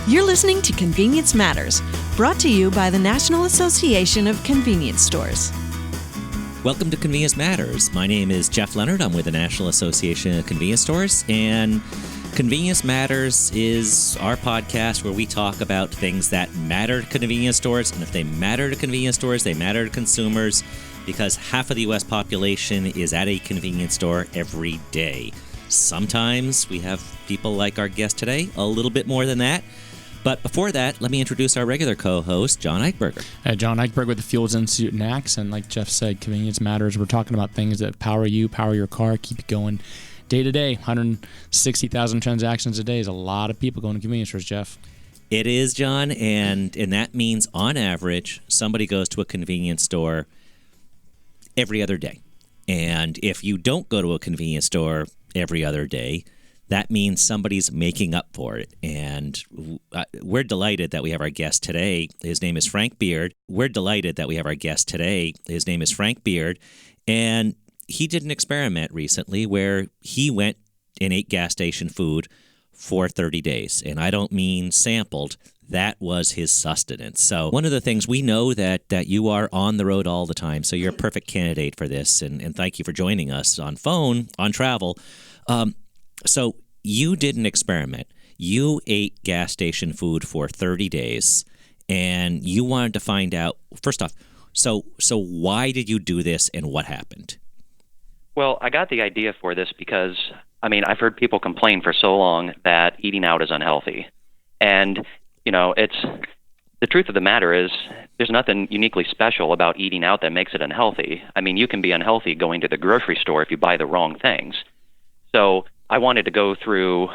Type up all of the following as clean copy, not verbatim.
You're listening to Convenience Matters, brought to you by the National Association of Convenience Stores. Welcome to Convenience Matters. My name is Jeff Leonard. I'm with the National Association of Convenience Stores, and Convenience Matters is our podcast where we talk about things that matter to convenience stores, and if they matter to convenience stores, they matter to consumers, because half of the U.S. population is at a convenience store every day. Sometimes we have people like our guest today, a little bit more than that. But before that, let me introduce our regular co-host, John Eichberger. John Eichberger with the Fuels Institute and NACS, and like Jeff said, Convenience Matters. We're talking about things that power you, power your car, keep it going day to day. 160,000 transactions a day is a lot of people going to convenience stores, Jeff. It is, John, and that means on average, somebody goes to a convenience store every other day. And if you don't go to a convenience store every other day, that means somebody's making up for it. And we're delighted that we have our guest today. His name is Frank Beard. And he did an experiment recently where he went and ate gas station food for 30 days. And I don't mean sampled. That was his sustenance. So one of the things we know that you are on the road all the time, so you're a perfect candidate for this. And thank you for joining us on phone, on travel. So you did an experiment. You ate gas station food for 30 days, and you wanted to find out, first off, so why did you do this and what happened? Well, I got the idea for this because, I've heard people complain for so long that eating out is unhealthy. And, it's the truth of the matter is there's nothing uniquely special about eating out that makes it unhealthy. You can be unhealthy going to the grocery store if you buy the wrong things. So I wanted to go through,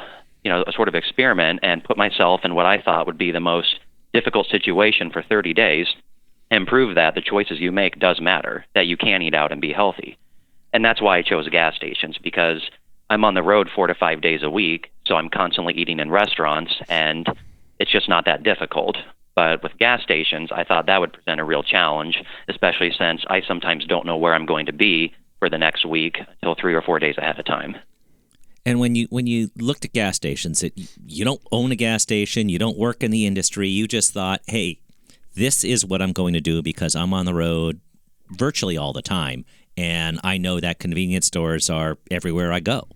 a sort of experiment and put myself in what I thought would be the most difficult situation for 30 days and prove that the choices you make does matter, that you can eat out and be healthy. And that's why I chose gas stations, because I'm on the road 4 to 5 days a week, so I'm constantly eating in restaurants, and it's just not that difficult. But with gas stations, I thought that would present a real challenge, especially since I sometimes don't know where I'm going to be for the next week until 3 or 4 days ahead of time. And when you looked at gas stations, you don't own a gas station, you don't work in the industry, you just thought, hey, this is what I'm going to do because I'm on the road virtually all the time, and I know that convenience stores are everywhere I go.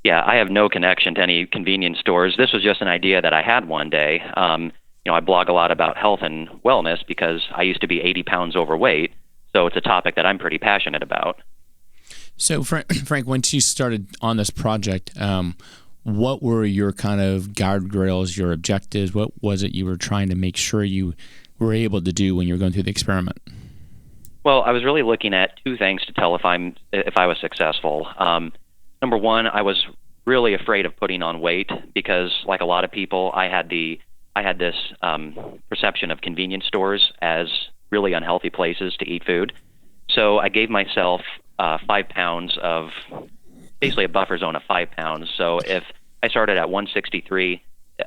Yeah, I have no connection to any convenience stores. This was just an idea that I had one day. I blog a lot about health and wellness because I used to be 80 pounds overweight, so it's a topic that I'm pretty passionate about. So, Frank, once you started on this project, what were your kind of guardrails, your objectives? What was it you were trying to make sure you were able to do when you were going through the experiment? Well, I was really looking at two things to tell if I was successful. Number one, I was really afraid of putting on weight because, like a lot of people, I had this perception of convenience stores as really unhealthy places to eat food. So I gave myself 5 pounds of, basically a buffer zone of 5 pounds. So if I started at 163,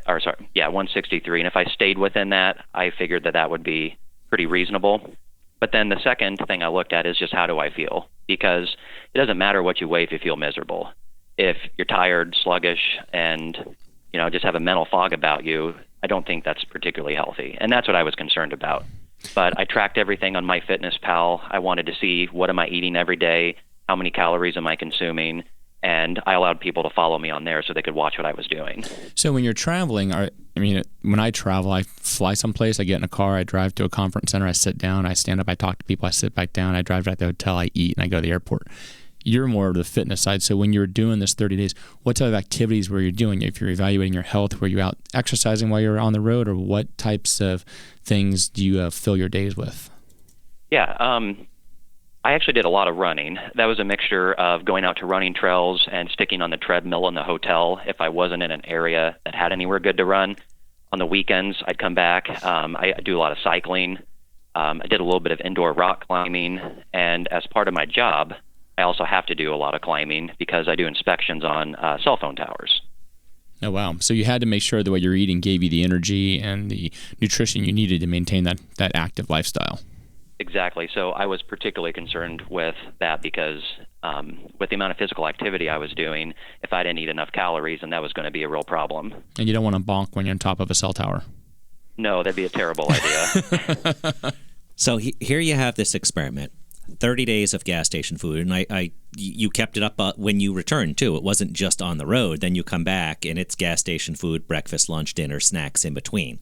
and if I stayed within that, I figured that would be pretty reasonable. But then the second thing I looked at is just how do I feel? Because it doesn't matter what you weigh if you feel miserable. If you're tired, sluggish, and just have a mental fog about you, I don't think that's particularly healthy. And that's what I was concerned about. But I tracked everything on MyFitnessPal. I wanted to see what am I eating every day, how many calories am I consuming, and I allowed people to follow me on there so they could watch what I was doing. So when you're traveling, when I travel, I fly someplace, I get in a car, I drive to a conference center, I sit down, I stand up, I talk to people, I sit back down, I drive to the hotel, I eat, and I go to the airport. You're more of the fitness side. So when you're doing this 30 days, what type of activities were you doing? If you're evaluating your health, were you out exercising while you were on the road, or what types of things do you fill your days with? Yeah, I actually did a lot of running. That was a mixture of going out to running trails and sticking on the treadmill in the hotel if I wasn't in an area that had anywhere good to run. On the weekends, I'd come back. I do a lot of cycling. I did a little bit of indoor rock climbing. And as part of my job, I also have to do a lot of climbing because I do inspections on cell phone towers. Oh, wow. So you had to make sure that what you're eating gave you the energy and the nutrition you needed to maintain that active lifestyle. Exactly. So I was particularly concerned with that because with the amount of physical activity I was doing, if I didn't eat enough calories, then that was going to be a real problem. And you don't want to bonk when you're on top of a cell tower. No, that'd be a terrible idea. So here you have this experiment, 30 days of gas station food, and you kept it up when you returned too. It wasn't just on the road. Then you come back and it's gas station food, breakfast, lunch, dinner, snacks in between.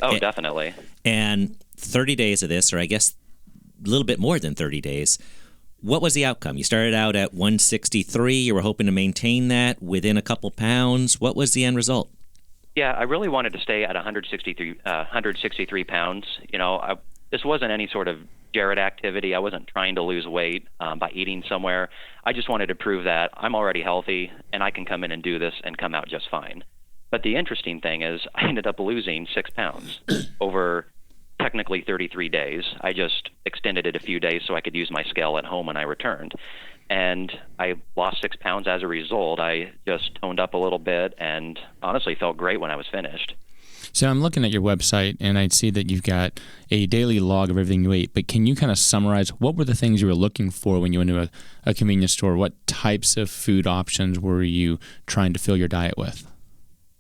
Oh, definitely. And 30 days of this, or I guess a little bit more than 30 days, what was the outcome? You started out at 163. You were hoping to maintain that within a couple pounds. What was the end result? Yeah, I really wanted to stay at 163 pounds. This wasn't any sort of Jared activity. I wasn't trying to lose weight by eating somewhere. I just wanted to prove that I'm already healthy and I can come in and do this and come out just fine. But the interesting thing is I ended up losing 6 pounds over technically 33 days. I just extended it a few days so I could use my scale at home when I returned. And I lost 6 pounds as a result. I just toned up a little bit and honestly felt great when I was finished. So I'm looking at your website, and I see that you've got a daily log of everything you ate. But can you kind of summarize what were the things you were looking for when you went to a convenience store? What types of food options were you trying to fill your diet with?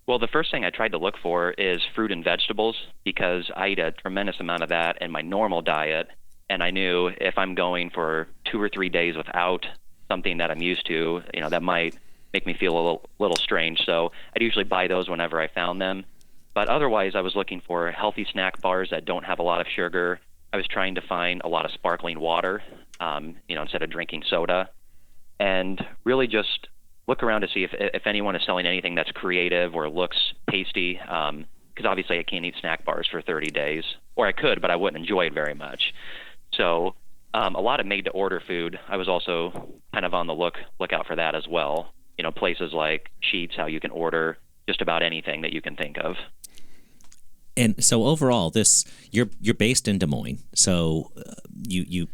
Well, the first thing I tried to look for is fruit and vegetables because I eat a tremendous amount of that in my normal diet. And I knew if I'm going for 2 or 3 days without something that I'm used to, that might make me feel a little strange. So I'd usually buy those whenever I found them. But otherwise, I was looking for healthy snack bars that don't have a lot of sugar. I was trying to find a lot of sparkling water, instead of drinking soda. And really just look around to see if anyone is selling anything that's creative or looks tasty, because obviously I can't eat snack bars for 30 days. Or I could, but I wouldn't enjoy it very much. So a lot of made-to-order food. I was also kind of on the lookout for that as well. Places like Sheetz, how you can order just about anything that you can think of. And so overall, you're based in Des Moines, so you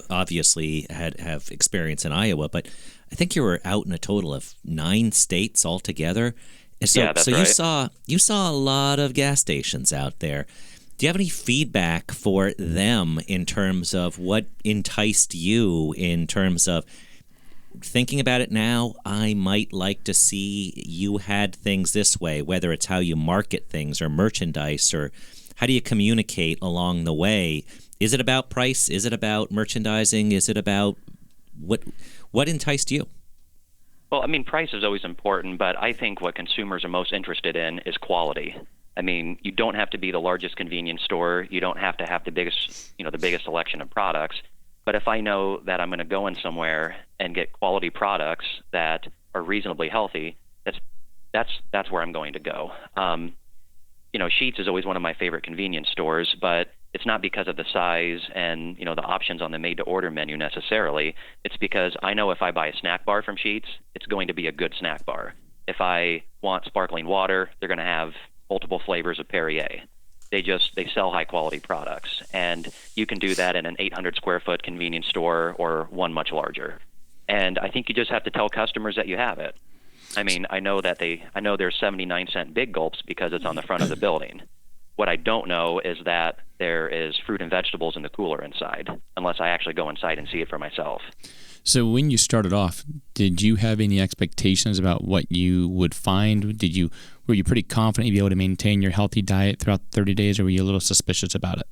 obviously have experience in Iowa, but I think you were out in a total of 9 states altogether. And so, yeah, that's so right. you saw a lot of gas stations out there. Do you have any feedback for them in terms of what enticed you in terms of thinking about it now? I might like to see you had things this way, whether it's how you market things or merchandise, or how do you communicate along the way? Is it about price? Is it about merchandising? Is it about what enticed you? Well, price is always important, but I think what consumers are most interested in is quality. You don't have to be the largest convenience store. You don't have to have the biggest selection of products. But if I know that I'm going to go in somewhere and get quality products that are reasonably healthy, that's where I'm going to go. Sheetz is always one of my favorite convenience stores, but it's not because of the size and the options on the made-to-order menu necessarily. It's because I know if I buy a snack bar from Sheetz, it's going to be a good snack bar. If I want sparkling water, they're going to have multiple flavors of Perrier. They sell high-quality products, and you can do that in an 800-square-foot convenience store or one much larger. And I think you just have to tell customers that you have it. I know there's 79-cent Big Gulps because it's on the front of the building. What I don't know is that there is fruit and vegetables in the cooler inside, unless I actually go inside and see it for myself. So when you started off, did you have any expectations about what you would find? Were you pretty confident you'd be able to maintain your healthy diet throughout 30 days, or were you a little suspicious about it?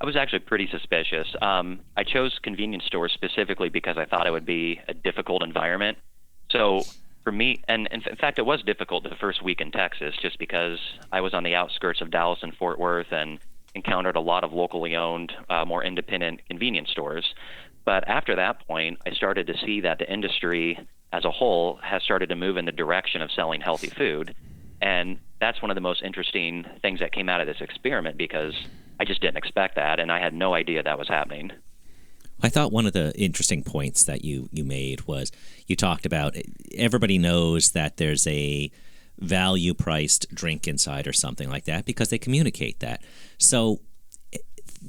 I was actually pretty suspicious. I chose convenience stores specifically because I thought it would be a difficult environment. So for me, and in fact, it was difficult the first week in Texas just because I was on the outskirts of Dallas and Fort Worth and encountered a lot of locally owned, more independent convenience stores. But after that point, I started to see that the industry as a whole has started to move in the direction of selling healthy food. And that's one of the most interesting things that came out of this experiment because I just didn't expect that, and I had no idea that was happening. I thought one of the interesting points that you made was you talked about everybody knows that there's a value-priced drink inside or something like that because they communicate that. So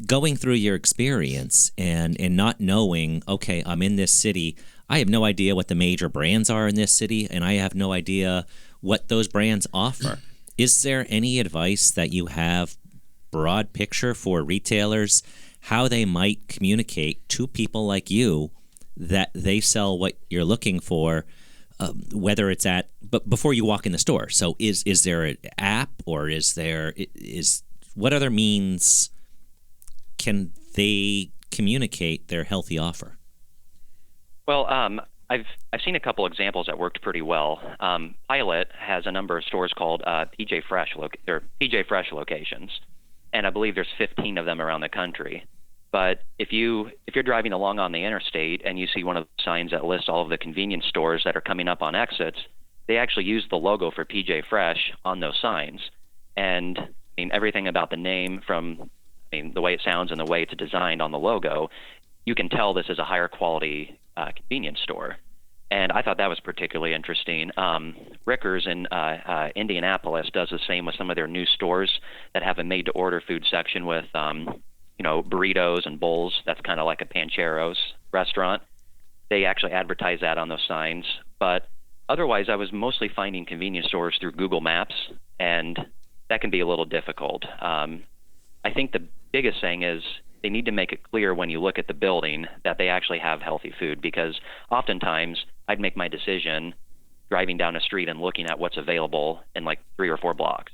going through your experience and not knowing, okay, I'm in this city, I have no idea what the major brands are in this city, and I have no idea what those brands offer. Is there any advice that you have, broad picture, for retailers, how they might communicate to people like you that they sell what you're looking for, whether it's but before you walk in the store. So is there an app, or is what other means can they communicate their healthy offer? Well, I've seen a couple examples that worked pretty well. Pilot has a number of stores called PJ Fresh locations, and I believe there's 15 of them around the country. But if you're driving along on the interstate and you see one of the signs that lists all of the convenience stores that are coming up on exits, they actually use the logo for PJ Fresh on those signs. And I mean, everything about the name, from the way it sounds and the way it's designed on the logo, you can tell this is a higher quality convenience store. And I thought that was particularly interesting. Rickers in Indianapolis does the same with some of their new stores that have a made-to-order food section with burritos and bowls. That's kind of like a Pancheros restaurant. They actually advertise that on those signs. But otherwise, I was mostly finding convenience stores through Google Maps, and that can be a little difficult. I think the biggest thing is they need to make it clear when you look at the building that they actually have healthy food, because oftentimes I'd make my decision driving down a street and looking at what's available in like 3 or 4 blocks.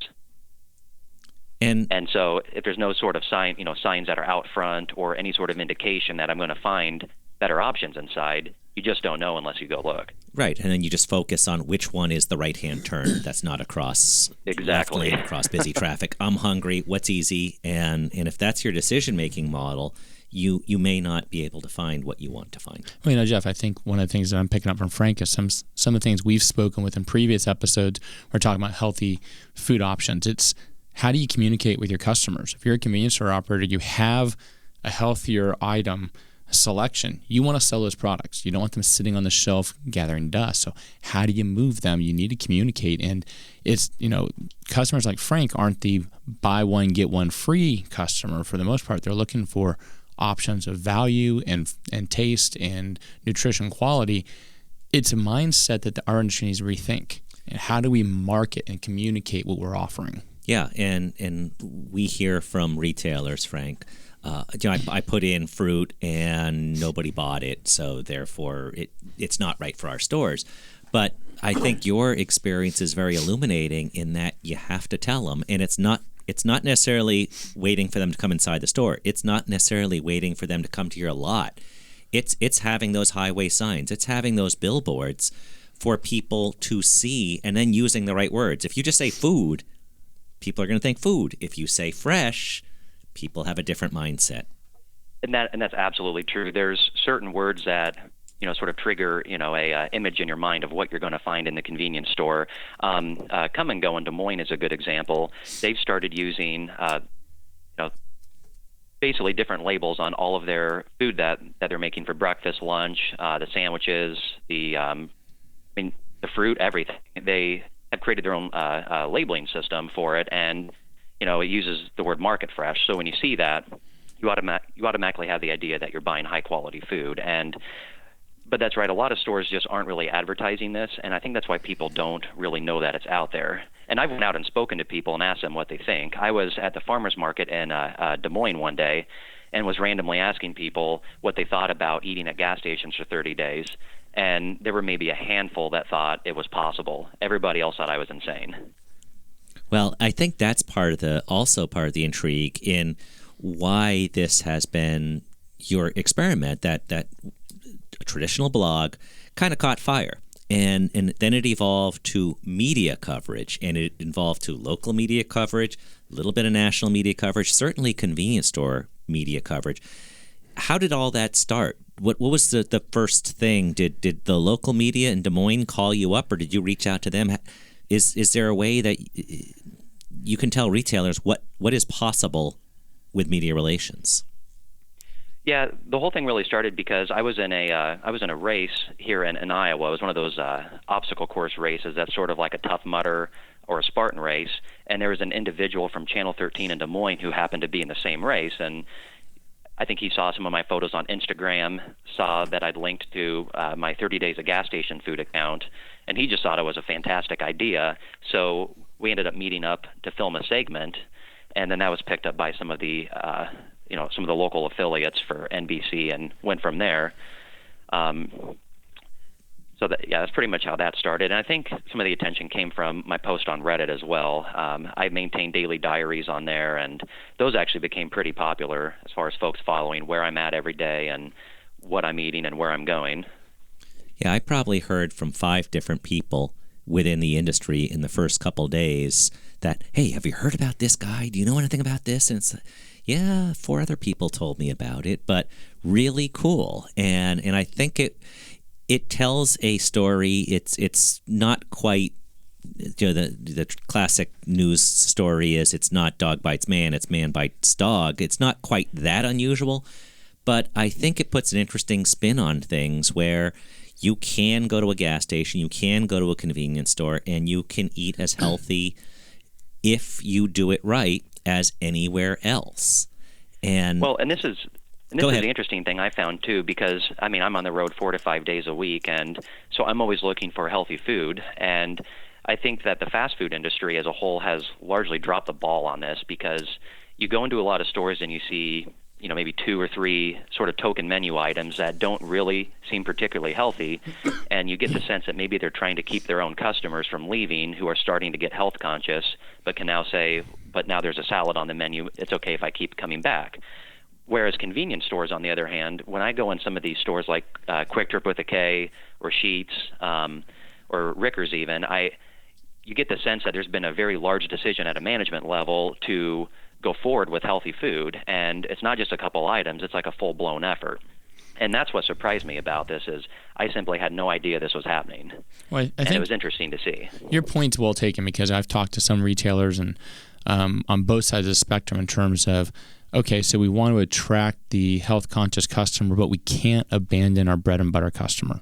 And so if there's no sort of signs that are out front or any sort of indication that I'm going to find better options inside, you just don't know unless you go look. Right, and then you just focus on which one is the right-hand turn that's not across exactly left lane, across busy traffic. I'm hungry, what's easy? And if that's your decision-making model, you may not be able to find what you want to find. Well, Jeff, I think one of the things that I'm picking up from Frank is some of the things we've spoken with in previous episodes. We're talking about healthy food options. It's how do you communicate with your customers? If you're a convenience store operator, you have a healthier item selection. You want to sell those products. You don't want them sitting on the shelf gathering dust. So how do you move them? You need to communicate. And it's, customers like Frank aren't the buy one, get one free customer for the most part. They're looking for options of value and taste and nutrition quality. It's a mindset that our industry needs to rethink. And how do we market and communicate what we're offering? Yeah, and we hear from retailers, Frank, I put in fruit and nobody bought it, so therefore it's not right for our stores. But I think your experience is very illuminating in that you have to tell them, and it's not necessarily waiting for them to come inside the store. It's not necessarily waiting for them to come to your lot. It's having those highway signs. It's having those billboards for people to see, and then using the right words. If you just say food, people are going to think food. If you say fresh, people have a different mindset. And that's absolutely true. There's certain words that sort of trigger a image in your mind of what you're going to find in the convenience store. Come and Go in Des Moines is a good example. They've started using basically different labels on all of their food that they're making for breakfast, lunch, the sandwiches, the fruit, everything. They have created their own labeling system for it, and it uses the word market fresh. So when you see that, you automatically have the idea that you're buying high quality food. But that's right, a lot of stores just aren't really advertising this, and I think that's why people don't really know that it's out there. And I've went out and spoken to people and asked them what they think. I was at the farmers market in Des Moines one day and was randomly asking people what they thought about eating at gas stations for 30 days. And there were maybe a handful that thought it was possible. Everybody else thought I was insane. Well, I think that's also part of the intrigue in why this has been your experiment, that a traditional blog kind of caught fire. And then it evolved to media coverage, and it evolved to local media coverage, a little bit of national media coverage, certainly convenience store media coverage. How did all that start? What was the first thing? Did the local media in Des Moines call you up, or did you reach out to them? Is there a way that you can tell retailers what is possible with media relations? Yeah, the whole thing really started because I was in a race here in Iowa. It was one of those obstacle course races that's sort of like a Tough Mudder or a Spartan race. And there was an individual from Channel 13 in Des Moines who happened to be in the same race. And I think he saw some of my photos on Instagram, saw that I'd linked to my 30 Days of Gas Station Food account, and he just thought it was a fantastic idea. So we ended up meeting up to film a segment, and then that was picked up by some of the local affiliates for NBC and went from there. So that's pretty much how that started. And I think some of the attention came from my post on Reddit as well. I maintain daily diaries on there, and those actually became pretty popular as far as folks following where I'm at every day and what I'm eating and where I'm going. Yeah, I probably heard from 5 different people within the industry in the first couple days that, hey, have you heard about this guy? Do you know anything about this? And it's, yeah, 4 other people told me about it, but really cool. And I think it tells a story. It's not quite, the classic news story is it's not dog bites man, it's man bites dog. It's not quite that unusual, but I think it puts an interesting spin on things where you can go to a gas station, you can go to a convenience store, and you can eat as healthy if you do it right as anywhere else. And this is the interesting thing I found too, because I'm on the road 4 to 5 days a week, and so I'm always looking for healthy food. And I think that the fast food industry as a whole has largely dropped the ball on this, because you go into a lot of stores and you see, maybe 2 or 3 sort of token menu items that don't really seem particularly healthy, and you get the sense that maybe they're trying to keep their own customers from leaving who are starting to get health conscious, but can now say, but now there's a salad on the menu, it's okay if I keep coming back. Whereas convenience stores, on the other hand, when I go in some of these stores like Quick Trip with a K or Sheetz or Rickers even, you get the sense that there's been a very large decision at a management level to go forward with healthy food, and it's not just a couple items, it's like a full-blown effort. And that's what surprised me about this, is I simply had no idea this was happening. Well, I think it was interesting to see. Your point's well taken, because I've talked to some retailers and on both sides of the spectrum in terms of, okay, so we want to attract the health-conscious customer, but we can't abandon our bread-and-butter customer.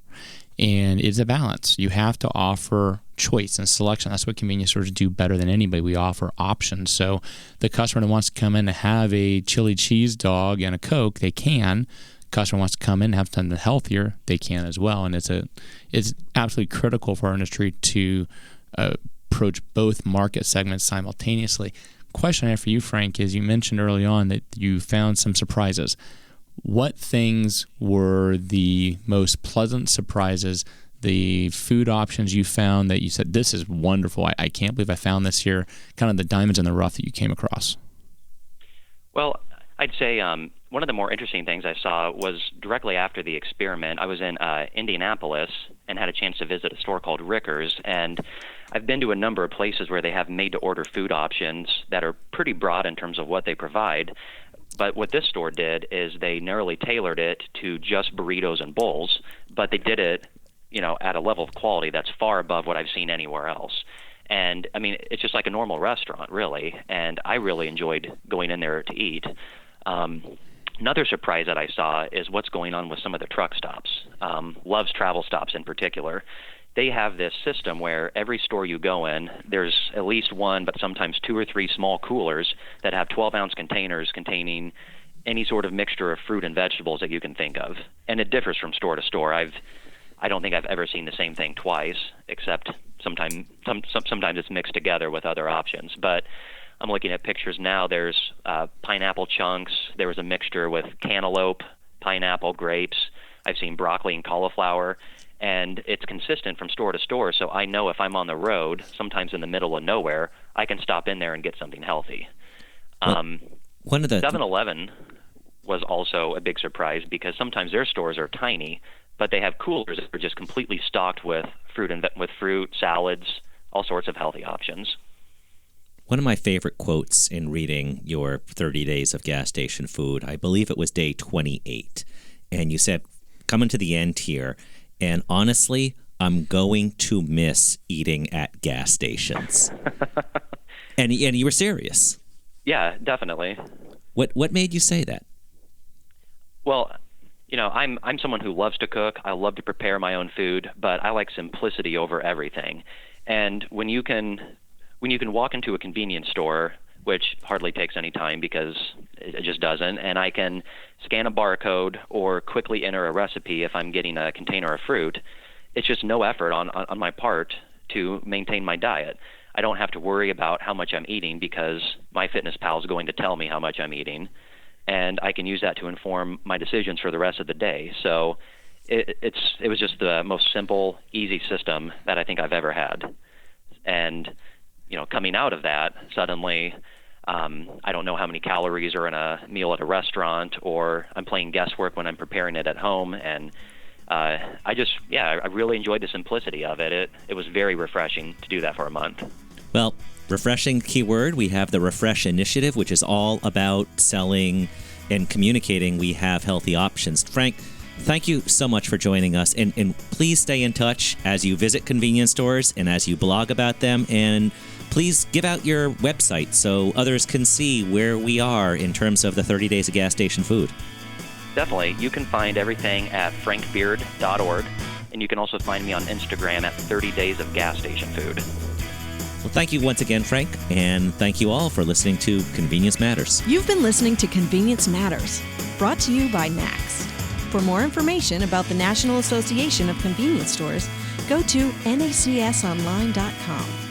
And it's a balance. You have to offer choice and selection. That's what convenience stores do better than anybody. We offer options. So the customer that wants to come in and have a chili cheese dog and a Coke, they can. Customer wants to come in and have something healthier, they can as well. And it's absolutely critical for our industry to approach both market segments simultaneously. Question I have for you, Frank, is you mentioned early on that you found some surprises. What things were the most pleasant surprises, the food options you found that you said, this is wonderful, I can't believe I found this here, kind of the diamonds in the rough that you came across? Well, I'd say one of the more interesting things I saw was directly after the experiment. I was in Indianapolis and had a chance to visit a store called Rickers, and I've been to a number of places where they have made-to-order food options that are pretty broad in terms of what they provide. But what this store did is they narrowly tailored it to just burritos and bowls, but they did it, at a level of quality that's far above what I've seen anywhere else. And it's just like a normal restaurant, really. And I really enjoyed going in there to eat. Another surprise that I saw is what's going on with some of the truck stops. Love's Travel Stops in particular. They have this system where every store you go in, there's at least 1, but sometimes 2 or 3 small coolers that have 12-ounce containers containing any sort of mixture of fruit and vegetables that you can think of. And it differs from store to store. I don't think I've ever seen the same thing twice, except sometimes it's mixed together with other options. But I'm looking at pictures now. There's pineapple chunks. There was a mixture with cantaloupe, pineapple, grapes. I've seen broccoli and cauliflower. And it's consistent from store to store, so I know if I'm on the road, sometimes in the middle of nowhere, I can stop in there and get something healthy. One of the 7-Eleven was also a big surprise, because sometimes their stores are tiny, but they have coolers that are just completely stocked with fruit, salads, all sorts of healthy options. One of my favorite quotes in reading your 30 days of gas station food, I believe it was day 28, and you said, coming to the end here, and honestly, I'm going to miss eating at gas stations. and you were serious. Yeah, definitely. What made you say that? Well, I'm someone who loves to cook. I love to prepare my own food, but I like simplicity over everything. And when you can walk into a convenience store, which hardly takes any time because it just doesn't, and I can scan a barcode or quickly enter a recipe if I'm getting a container of fruit, it's just no effort on my part to maintain my diet. I don't have to worry about how much I'm eating, because MyFitnessPal is going to tell me how much I'm eating, and I can use that to inform my decisions for the rest of the day. So it was just the most simple, easy system that I think I've ever had. And coming out of that, suddenly I don't know how many calories are in a meal at a restaurant, or I'm playing guesswork when I'm preparing it at home. And I really enjoyed the simplicity of it. It was very refreshing to do that for a month. Well, refreshing keyword. We have the Refresh Initiative, which is all about selling and communicating we have healthy options. Frank, thank you so much for joining us. And please stay in touch as you visit convenience stores and as you blog about them. And please give out your website so others can see where we are in terms of the 30 days of gas station food. Definitely. You can find everything at frankbeard.org, and you can also find me on Instagram at 30 Days of Gas Station Food. Well, thank you once again, Frank, and thank you all for listening to Convenience Matters. You've been listening to Convenience Matters, brought to you by Next. For more information about the National Association of Convenience Stores, go to nacsonline.com.